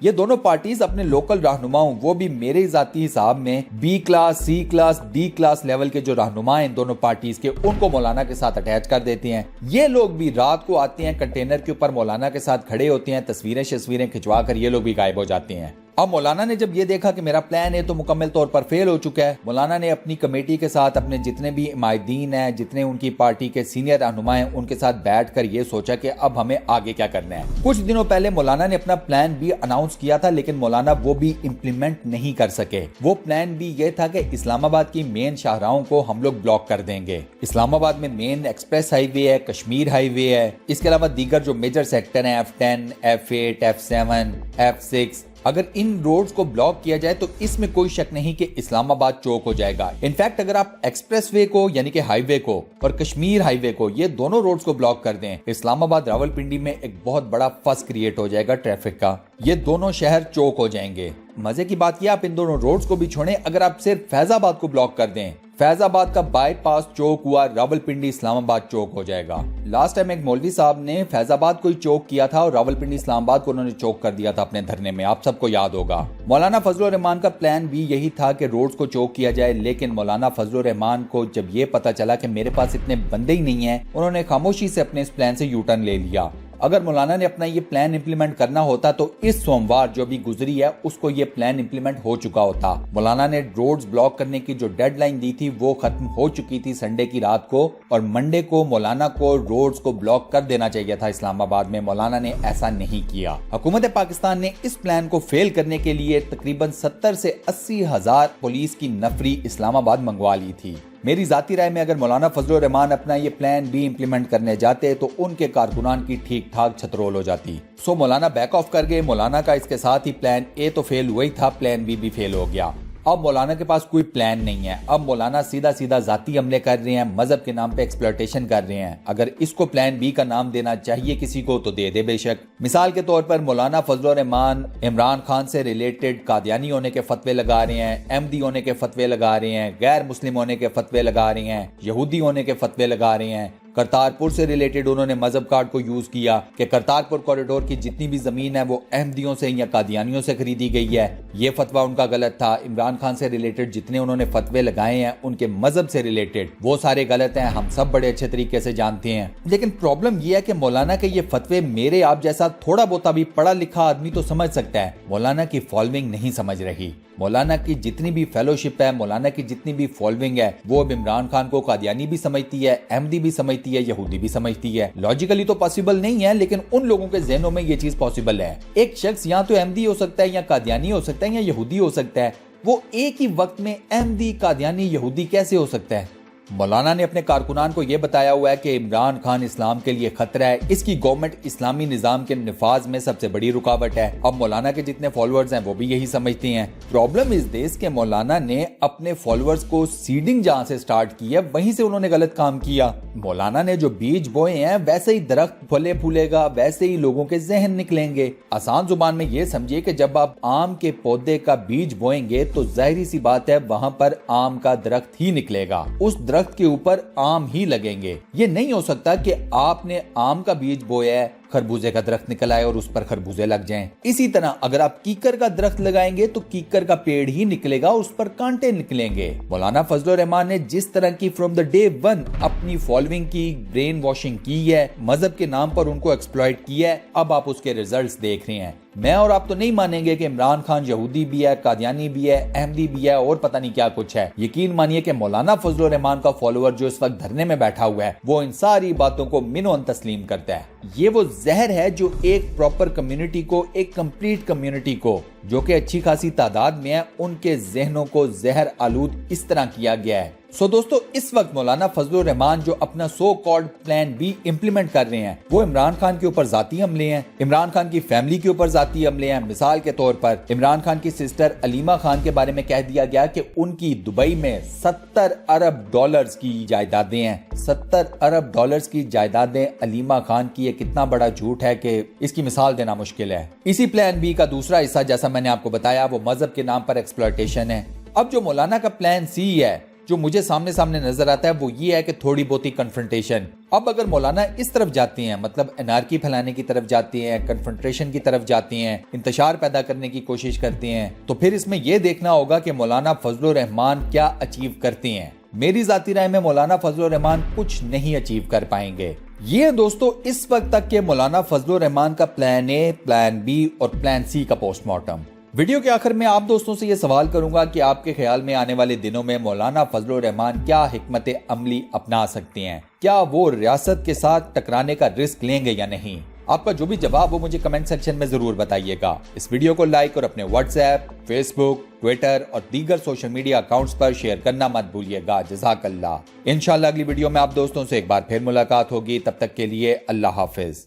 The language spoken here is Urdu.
یہ دونوں پارٹیز اپنے لوکل رہنماؤں وہ بھی میرے ذاتی حساب میں B class C class D class level کے جو رہنما ہیں دونوں پارٹیز کے ان کو مولانا کے ساتھ اٹیچ کر دیتے ہیں. یہ لوگ بھی رات کو آتے ہیں کنٹینر کے اوپر مولانا کے ساتھ کھڑے ہوتے ہیں, تصویریں کھنچوا کر یہ لوگ بھی غائب ہو جاتے ہیں. اب مولانا نے جب یہ دیکھا کہ میرا پلان ہے تو مکمل طور پر فیل ہو چکا ہے, مولانا نے اپنی کمیٹی کے ساتھ اپنے جتنے بھی عمائدین ہیں, جتنے ان کی پارٹی کے سینئر رہنما ہیں, ان کے ساتھ بیٹھ کر یہ سوچا کہ اب ہمیں آگے کیا کرنا ہے. کچھ دنوں پہلے مولانا نے اپنا پلان بھی اناؤنس کیا تھا, لیکن مولانا وہ بھی امپلیمنٹ نہیں کر سکے. وہ پلان بھی یہ تھا کہ اسلام آباد کی مین شاہراہوں کو ہم لوگ بلاک کر دیں گے. اسلام آباد میں مین ایکسپریس ہائی وے ہے, کشمیر ہائی وے ہے, اس کے علاوہ دیگر جو میجر سیکٹر ہیں F10, F8, F7, F6, اگر ان روڈز کو بلاک کیا جائے تو اس میں کوئی شک نہیں کہ اسلام آباد چوک ہو جائے گا. انفیکٹ اگر آپ ایکسپریس وے کو یعنی کہ ہائی وے کو اور کشمیر ہائی وے کو, یہ دونوں روڈز کو بلاک کر دیں, اسلام آباد راولپنڈی میں ایک بہت بڑا فس کریٹ ہو جائے گا ٹریفک کا. یہ دونوں شہر چوک ہو جائیں گے. مزے کی بات یہ آپ ان دونوں روڈز کو بھی چھوڑیں, اگر آپ صرف فیض آباد کو بلاک کر دیں, فیض آباد کا بائی پاس چوک ہوا, راولپنڈی اسلام آباد چوک ہو جائے گا. لاسٹ ٹائم ایک مولوی صاحب نے فیض آباد کو ہی چوک کیا تھا اور راولپنڈی اسلام آباد کو انہوں نے چوک کر دیا تھا اپنے دھرنے میں, آپ سب کو یاد ہوگا. مولانا فضل الرحمان کا پلان بھی یہی تھا کہ روڈز کو چوک کیا جائے, لیکن مولانا فضل الرحمان کو جب یہ پتا چلا کہ میرے پاس اتنے بندے ہی نہیں ہیں, انہوں نے خاموشی سے اپنے اس پلان سے یو ٹرن لے لیا. اگر مولانا نے اپنا یہ پلان امپلیمنٹ کرنا ہوتا تو اس سوموار جو بھی گزری ہے اس کو یہ پلان امپلیمنٹ ہو چکا ہوتا. مولانا نے روڈز بلاک کرنے کی جو ڈیڈ لائن دی تھی وہ ختم ہو چکی تھی سنڈے کی رات کو, اور منڈے کو مولانا کو روڈز کو بلاک کر دینا چاہیے تھا اسلام آباد میں. مولانا نے ایسا نہیں کیا. حکومت پاکستان نے اس پلان کو فیل کرنے کے لیے تقریباً 70 سے 80 ہزار پولیس کی نفری اسلام آباد منگوا لی تھی. میری ذاتی رائے میں اگر مولانا فضل الرحمان اپنا یہ پلان بھی امپلیمنٹ کرنے جاتے تو ان کے کارکنان کی ٹھیک ٹھاک چھترول ہو جاتی. سو مولانا بیک آف کر گئے. مولانا کا اس کے ساتھ ہی پلان اے تو فیل ہوا ہی تھا, پلان بی بھی فیل ہو گیا. اب مولانا کے پاس کوئی پلان نہیں ہے. اب مولانا سیدھا ذاتی حملے کر رہے ہیں, مذہب کے نام پہ ایکسپلوٹیشن کر رہے ہیں. اگر اس کو پلان بی کا نام دینا چاہیے کسی کو تو دے دے بے شک. مثال کے طور پر مولانا فضل الرحمان عمران خان سے ریلیٹڈ قادیانی ہونے کے فتوے لگا رہے ہیں, احمدی ہونے کے فتوے لگا رہے ہیں, غیر مسلم ہونے کے فتوے لگا رہے ہیں, یہودی ہونے کے فتوے لگا رہے ہیں. کرتارپور سے ریلیٹڈ انہوں نے مذہب کارڈ کو یوز کیا کہ کرتارپور کوریڈور کی جتنی بھی زمین ہے وہ احمدیوں سے یا قادیانیوں سے خریدی گئی ہے. یہ فتویٰ ان کا غلط تھا. عمران خان سے ریلیٹڈ جتنے انہوں نے فتوے لگائے ہیں ان کے مذہب سے ریلیٹڈ وہ سارے غلط ہیں, ہم سب بڑے اچھے طریقے سے جانتے ہیں. لیکن پرابلم یہ ہے کہ مولانا کے یہ فتوے میرے آپ جیسا تھوڑا بہت بھی پڑھا لکھا آدمی تو سمجھ سکتا ہے, مولانا کی فالوئنگ نہیں سمجھ رہی. مولانا کی جتنی بھی فیلوشپ ہے, مولانا کی جتنی بھی فالوئنگ ہے, وہ اب عمران خان کو قادیانی بھی سمجھتی ہے, احمدی بھی سمجھتی ہے, یہودی بھی سمجھتی ہے. لاجیکلی تو پاسبل نہیں ہے, لیکن ان لوگوں کے ذہنوں میں یہ چیز پاسبل ہے. ایک شخص یا تو احمدی ہو سکتا ہے, یا قادیانی ہو سکتا ہے, یا یہودی ہو سکتا ہے. وہ ایک ہی وقت میں احمدی, قادیانی, یہودی کیسے ہو سکتا ہے؟ مولانا نے اپنے کارکنان کو یہ بتایا ہوا ہے کہ عمران خان اسلام کے لیے خطرہ ہے, اس کی گورنمنٹ اسلامی نظام کے نفاذ میں سب سے بڑی رکاوٹ ہے. اب مولانا کے جتنے فالوورز ہیں وہ بھی یہی سمجھتے ہیں. پرابلم از دس کہ مولانا نے اپنے فالوورز کو سیڈنگ جہاں سے سٹارٹ کی ہے وہیں سے انہوں نے غلط کام کیا. مولانا نے جو بیج بوئے ہیں ویسے ہی درخت پھلے پھولے گا, ویسے ہی لوگوں کے ذہن نکلیں گے. آسان زبان میں یہ سمجھیے کہ جب آپ آم کے پودے کا بیج بوئیں گے تو ظاہری سی بات ہے وہاں پر آم کا درخت ہی نکلے گا, اس درخت کے اوپر آم ہی لگیں گے. یہ نہیں ہو سکتا کہ آپ نے آم کا بیج بویا ہے, خربوزے کا درخت نکل آئے اور اس پر خربوزے لگ جائیں. اسی طرح اگر آپ کیکر کا درخت لگائیں گے تو کیکر کا پیڑ ہی نکلے گا, اس پر کانٹے نکلیں گے. مولانا فضل الرحمان نے جس طرح کی فرام دا ڈے ون اپنی فالوئنگ کی برین واشنگ کی ہے, مذہب کے نام پر ان کو ایکسپلوئٹ کیا ہے, اب آپ اس کے ریزلٹس دیکھ رہے ہیں. میں اور آپ تو نہیں مانیں گے کہ عمران خان یہودی بھی ہے, قادیانی بھی ہے, احمدی بھی ہے اور پتہ نہیں کیا کچھ ہے. یقین مانیے کہ مولانا فضل الرحمان کا فالوور جو اس وقت دھرنے میں بیٹھا ہوا ہے وہ ان ساری باتوں کو منون تسلیم کرتا ہے. یہ وہ زہر ہے جو ایک پراپر کمیونٹی کو, ایک کمپلیٹ کمیونٹی کو جو کہ اچھی خاصی تعداد میں ہے, ان کے ذہنوں کو زہر آلود اس طرح کیا گیا ہے. سو دوستو, اس وقت مولانا فضل الرحمان جو اپنا سو کالڈ پلان بھی امپلیمنٹ کر رہے ہیں وہ عمران خان کے اوپر ذاتی حملے ہیں, عمران خان کی فیملی کے اوپر ذاتی حملے ہیں. مثال کے طور پر عمران خان کی سسٹر علیمہ خان کے بارے میں کہہ دیا گیا کہ ان کی دبئی میں 70 ارب ڈالرز کی جائیدادیں ہیں. 70 ارب ڈالرز کی جائیدادیں علیمہ خان کی. یہ کتنا بڑا جھوٹ ہے کہ اس کی مثال دینا مشکل ہے. اسی پلان بی کا دوسرا حصہ جیسا میں نے آپ کو بتایا وہ مذہب کے نام پر ایکسپلوٹیشن ہے. اب جو مولانا کا پلان سی ہے جو مجھے سامنے نظر آتا ہے وہ یہ ہے کہ تھوڑی بہت کنفرنٹیشن. اب اگر مولانا اس طرف جاتی ہیں، مطلب انارکی پھیلانے کی طرف جاتی ہیں، کنفرنٹریشن کی طرف جاتی ہیں، انتشار پیدا کرنے کی کوشش کرتی ہیں، تو پھر اس میں یہ دیکھنا ہوگا کہ مولانا فضل الرحمان کیا اچیو کرتی ہیں. میری ذاتی رائے میں مولانا فضل الرحمان کچھ نہیں اچیو کر پائیں گے. یہ دوستو اس وقت تک کہ مولانا فضل الرحمان کا پلان اے، پلان بی اور پلان سی کا پوسٹ مارٹم. ویڈیو کے آخر میں آپ دوستوں سے یہ سوال کروں گا کہ آپ کے خیال میں آنے والے دنوں میں مولانا فضل الرحمان کیا حکمت عملی اپنا سکتی ہیں؟ کیا وہ ریاست کے ساتھ ٹکرانے کا رسک لیں گے یا نہیں؟ آپ کا جو بھی جواب ہو مجھے کمنٹ سیکشن میں ضرور بتائیے گا. اس ویڈیو کو لائک اور اپنے واٹس ایپ، فیس بک، ٹویٹر اور دیگر سوشل میڈیا اکاؤنٹس پر شیئر کرنا مت بھولیے گا. جزاک اللہ. انشاءاللہ اگلی ویڈیو میں آپ دوستوں سے ایک بار پھر ملاقات ہوگی. تب تک کے لیے اللہ حافظ.